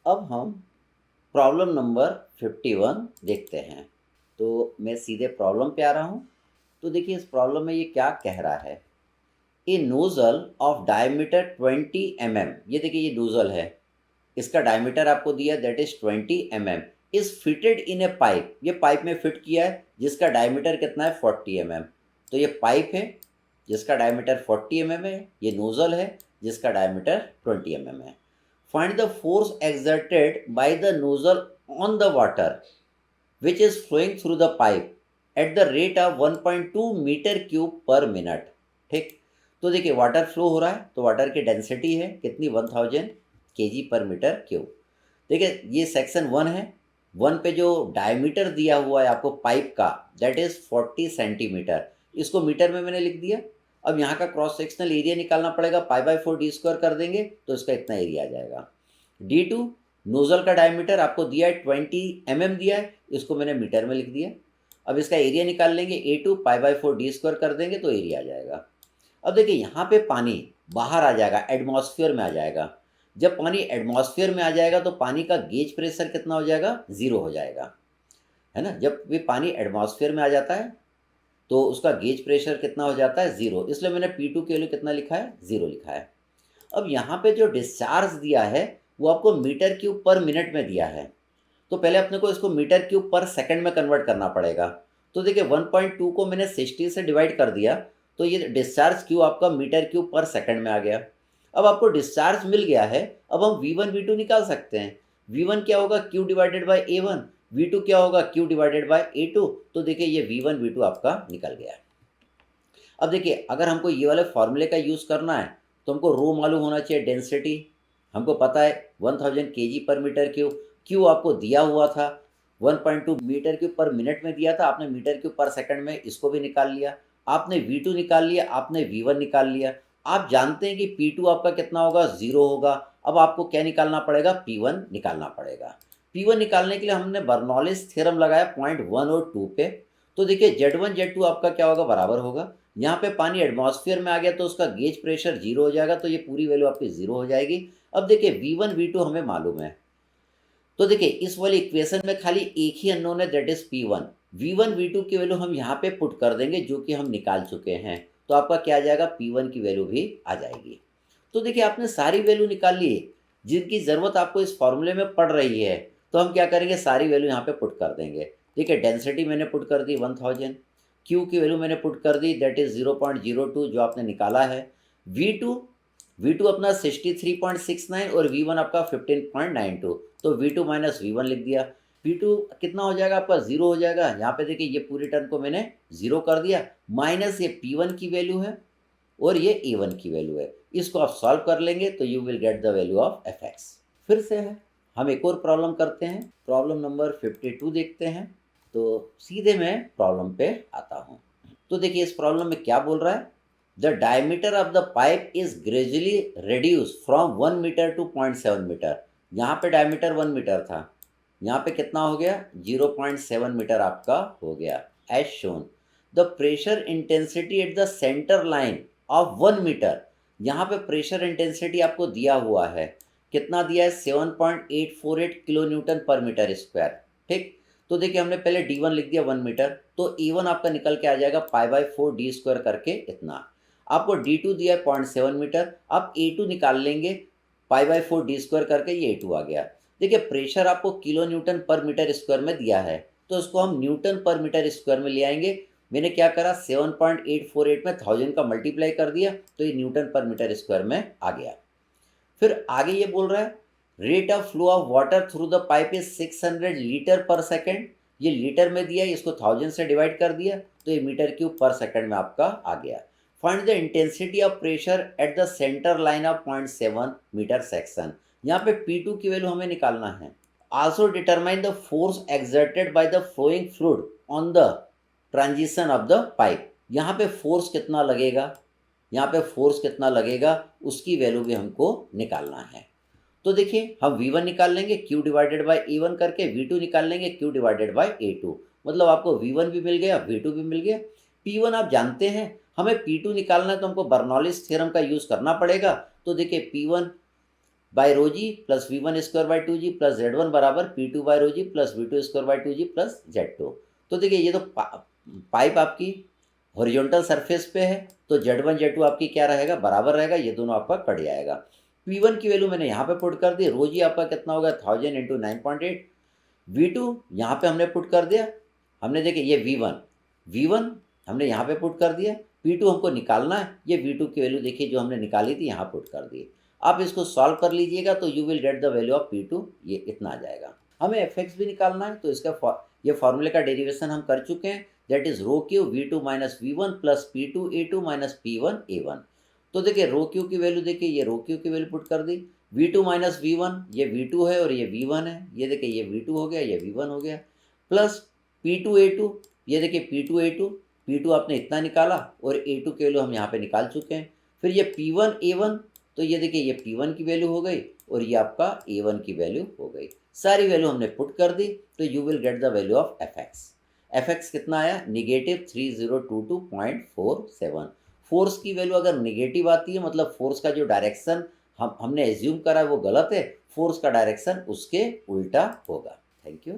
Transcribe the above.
अब हम problem number 51 देखते हैं। तो मैं सीधे प्रॉब्लम पे आ रहा हूँ। तो देखिए इस प्रॉब्लम में ये क्या कह रहा है। ए नोजल ऑफ डायमीटर 20 mm, ये देखिए ये नोजल है, इसका डायमीटर आपको दिया that is 20 mm, is fitted in A pipe, ये पाइप में फिट किया है जिसका डायमीटर कितना है 40 mm। तो ये पाइप है जिसका डायमीटर 40 mm है, ये नोजल है जिसका डायमीटर 20 mm है। Find the force exerted by the nozzle on the water which is flowing through the pipe at the rate of 1.2 metre cube per minute. ठीक, तो देखिए वाटर फ्लो हो रहा है तो वाटर की डेंसिटी है कितनी 1000 केजी पर मीटर क्यूब। देखिए ये सेक्शन 1 है। 1 पे जो डायमीटर दिया हुआ है आपको पाइप का दैट इज 40 सेंटीमीटर, इसको मीटर में मैंने लिख दिया। अब यहाँ का क्रॉस सेक्शनल एरिया निकालना पड़ेगा, पाई बाई 4 डी स्क्वायर कर देंगे तो इसका इतना एरिया आ जाएगा। D2 नोजल का डायमीटर आपको दिया है 20 mm दिया है, इसको मैंने मीटर में लिख दिया। अब इसका एरिया निकाल लेंगे, A2 pi by 4 D square कर देंगे तो एरिया आ जाएगा। अब देखिए यहाँ पे पानी बाहर आ जाएगा, एटमॉस्फेयर में आ जाएगा। जब पानी एटमॉस्फेयर में आ जाएगा तो पानी का गेज प्रेशर कितना हो जाएगा, ज़ीरो हो जाएगा, है ना। जब भी पानी एटमॉस्फेयर में आ जाता है तो उसका गेज प्रेशर कितना हो जाता है, ज़ीरो, इसलिए मैंने P2 के लिए कितना लिखा है, ज़ीरो लिखा है। अब यहाँ पे जो डिस्चार्ज दिया है वो आपको मीटर क्यूब पर मिनट में दिया है, तो पहले अपने को इसको मीटर क्यूब पर सेकंड में कन्वर्ट करना पड़ेगा। तो देखिए 1.2 को मैंने 60 से डिवाइड कर दिया तो ये डिस्चार्ज क्यू आपका मीटर क्यूब पर सेकंड में आ गया। अब आपको डिस्चार्ज मिल गया है, अब हम V1 V2 निकाल सकते हैं। V1 क्या होगा, Q divided by A1, V2 क्या होगा, Q डिवाइडेड बाई A2। तो देखिए ये V1 V2 आपका निकल गया। अब देखिए अगर हमको ये वाले फॉर्मूले का यूज़ करना है तो हमको रो मालूम होना चाहिए, डेंसिटी हमको पता है 1000 केजी पर मीटर क्यूब, क्यू आपको दिया हुआ था 1.2 मीटर क्यूब पर मिनट में दिया था, आपने मीटर क्यूब पर सेकंड में इसको भी निकाल लिया। आपने V2 निकाल लिया, आपने V1 निकाल लिया। आप जानते हैं कि P2 आपका कितना होगा, ज़ीरो होगा। अब आपको क्या निकालना पड़ेगा, P1 निकालना पड़ेगा। P1 निकालने के लिए हमने बर्नौलिस थ्योरम लगाया पॉइंट 1 और 2 पे। तो देखिए Z1 Z2 आपका क्या होगा, बराबर होगा। यहाँ पे पानी एटमॉस्फेयर में आ गया तो उसका गेज प्रेशर जीरो हो जाएगा, तो ये पूरी वैल्यू आपकी जीरो हो जाएगी। अब देखिए V1 V2 हमें मालूम है, तो देखिए इस वाली इक्वेशन में खाली एक ही अननोन है that is P1। V1 V2 की वैल्यू हम यहाँ पे पुट कर देंगे जो कि हम निकाल चुके हैं, तो आपका क्या आ जाएगा, P1 की वैल्यू भी आ जाएगी। तो देखिए आपने सारी वैल्यू निकाल ली जिनकी ज़रूरत आपको इस फॉर्मूले में पड़ रही है, तो हम क्या करेंगे, सारी वैल्यू यहाँ पे पुट कर देंगे। देखिए डेंसिटी मैंने पुट कर दी 1000, क्यू की वैल्यू मैंने पुट कर दी दैट इज 0.02 जो आपने निकाला है। V2 अपना 63.69 और V1 आपका 15.92, तो V2 माइनस V1 लिख दिया। P2 कितना हो जाएगा आपका, जीरो हो जाएगा। यहाँ पे देखिए ये पूरी टर्म को मैंने जीरो कर दिया, माइनस ये P1 की वैल्यू है और ये A1 की वैल्यू है। इसको आप सॉल्व कर लेंगे तो you will get the value of Fx। फिर से है, हम एक और प्रॉब्लम करते हैं, प्रॉब्लम नंबर 52 देखते हैं। तो सीधे मैं प्रॉब्लम पे आता हूँ। तो देखिए इस प्रॉब्लम में क्या बोल रहा है, the diameter of the pipe is gradually reduced from 1 metre to 0.7 metre. यहाँ पे डायमीटर 1 मीटर था, यहाँ पे कितना हो गया, 0.7 मीटर आपका हो गया। As shown the pressure intensity at the centre line of 1 metre, यहाँ पे प्रेशर इंटेंसिटी आपको दिया हुआ है, कितना दिया है, 7.848 किलो न्यूटन पर मीटर स्क्वायर। ठीक, तो देखिए हमने पहले D1 लिख दिया 1 मीटर, तो A1 आपका निकल के आ जाएगा पाई बाई 4 डी स्क्वायर करके इतना। आपको D2 दिया है 0.7 मीटर, आप A2 निकाल लेंगे पाई बाई 4 डी स्क्वायर करके, ये A2 आ गया। देखिए प्रेशर आपको किलो न्यूटन पर मीटर स्क्वायर में दिया है, तो इसको हम न्यूटन पर मीटर स्क्वायर में ले आएंगे। मैंने क्या करा, 7.848 में 1000 का मल्टीप्लाई कर दिया तो ये न्यूटन पर मीटर स्क्वायर में आ गया। फिर आगे ये बोल रहा है rate of flow of water through the pipe is 600 litre पर सेकेंड, ये लीटर में दिया है, इसको 1000 से डिवाइड कर दिया तो ये मीटर क्यूब पर सेकेंड में आपका आ गया। Find the intensity of pressure at the centre line of 0.7 metre section, यहाँ पे P2 की वैल्यू हमें निकालना है। Also determine the force exerted by the flowing fluid on the transition of the pipe, यहाँ पे फोर्स कितना लगेगा, यहाँ पे फोर्स कितना लगेगा उसकी वैल्यू भी हमको निकालना है। तो देखिए हम V1 निकाल लेंगे Q डिवाइडेड बाई A1 करके, V2 निकाल लेंगे Q डिवाइडेड बाई A2, मतलब आपको V1 भी मिल गया, V2 भी मिल गया। P1 आप जानते हैं, हमें P2 निकालना है तो हमको बर्नौलिस थ्योरम का यूज़ करना पड़ेगा। तो देखिए P1 by rho g plus v1 square by 2g plus z1 बराबर p2 by rho g plus v2 square by 2g plus z2। तो देखिए ये तो पाइप आपकी हॉरिजॉन्टल सरफेस पे है, तो z1 z2 आपकी क्या रहेगा, बराबर रहेगा, ये दोनों आपका कट जाएगा। p1 की वैल्यू मैंने यहाँ पे पुट कर दी, रो जी आपका कितना होगा 1000 इंटू 9.8। v2 यहाँ पे हमने पुट कर दिया, हमने देखिए ये v1 हमने यहाँ पे पुट कर दिया, p2 हमको निकालना है, ये v2 की वैल्यू देखिए जो हमने निकाली थी यहाँ पुट कर दी। आप इसको सॉल्व कर लीजिएगा तो you will get the value of p2, ये इतना आ जाएगा। हमें fx भी निकालना है, तो इसका ये फॉर्मूले का डेरिवेशन हम कर चुके हैं, that is rho Q v2 minus v1 plus p2 a2 minus p1 a1। तो देखिए रो क्यू की वैल्यू देखिए, ये रो क्यू की वैल्यू पुट कर दी, v2 माइनस v1 ये v2 है और ये v1 है, ये देखिए ये v2 हो गया, ये v1 हो गया, प्लस p2 a2, ये देखिए p2 a2, p2 आपने इतना निकाला और a2 की वैल्यू हम यहाँ पे निकाल चुके हैं। फिर ये p1 a1, तो ये देखिए ये p1 की वैल्यू हो गई और ये आपका a1 की वैल्यू हो गई। सारी वैल्यू हमने पुट कर दी, तो you will get the value of fx कितना आया, निगेटिव 3022.47। फोर्स की वैल्यू अगर निगेटिव आती है मतलब फोर्स का जो डायरेक्शन हमने एज्यूम करा है वो गलत है, फोर्स का डायरेक्शन उसके उल्टा होगा। Thank you.